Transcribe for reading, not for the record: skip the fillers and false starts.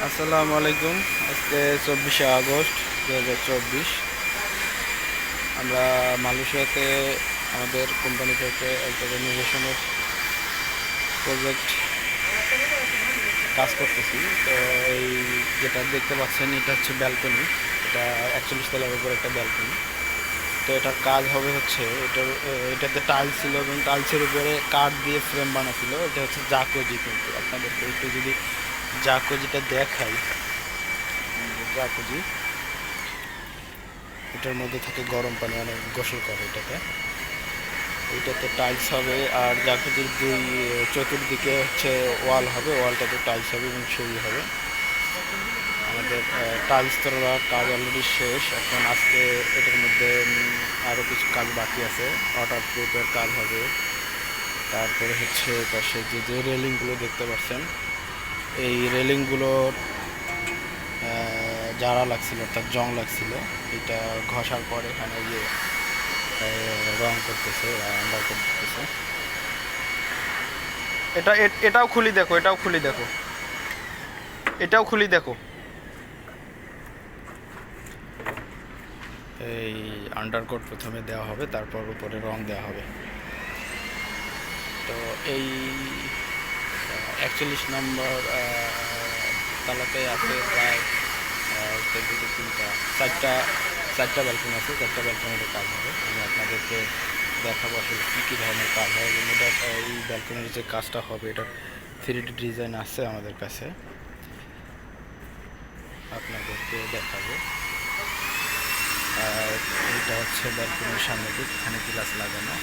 আসসালামু আলাইকুম। আজকে 24শে আগস্ট 2024। আমরা মালয়েশিয়াতে আমাদের কোম্পানি থেকে একটা রেনোভেশনের প্রজেক্ট কাজ করতেছি। তো এই যেটা দেখতে পাচ্ছেন এটা হচ্ছে ব্যালকনি। এটা 41 তলার উপর একটা ব্যালকনি। তো এটার কাজ হবে হচ্ছে এটাতে টাইলস ছিল এবং টাইলসের উপরে কাঠ দিয়ে ফ্রেম বানা ছিল। এটা হচ্ছে জাকোজি। কিন্তু আপনাদেরকে একটু যদি জাকোজিটা দেখাই, জাকোজি এটার মধ্যে থেকে গরম পানি অনেক গোসল করে এটাতে টাইলস হবে। আর জাকুজির চতুর্দিকে হচ্ছে ওয়াল হবে, ওয়ালটাতে টাইলস হবে এবং সিঁড়ি হবে। আমাদের টাইলস তোলার কাজ অলরেডি শেষ। এখন আজকে এটার মধ্যে আরও কিছু কাজ বাকি আছে। ওয়াটার প্রুফের কাজ হবে। তারপরে হচ্ছে পাশে যে যে রেলিংগুলো দেখতে পাচ্ছেন, এই রেলিংগুলোর জারা লাগছিল, অর্থাৎ জং লাগছিল। এটা ঘষার পর এখানে যে রং করতেছে, আন্ডার করতেছে। এটাও খুলি দেখো, এটাও খুলি দেখো, এটাও খুলি দেখো। এই আন্ডারকোট প্রথমে দেওয়া হবে, তারপর উপরে রং দেওয়া হবে। তো এই 41 নম্বর তালাতে আছে প্রায় দুটো তিনটা চারটা চারটা ব্যালকনি আছে। চারটা ব্যালকনিতে কাজ হবে। আমি আপনাদেরকে দেখাবো আসলে কী কী ধরনের কাজ হয় এবং এটা এই ব্যালকনির যে কাজটা হবে এটার 3D ডিজাইন আছে আমাদের কাছে, আপনাদেরকে দেখাবো। আর এটা হচ্ছে ব্যালকনির সামনে দিক, এখানে গ্লাস লাগানো।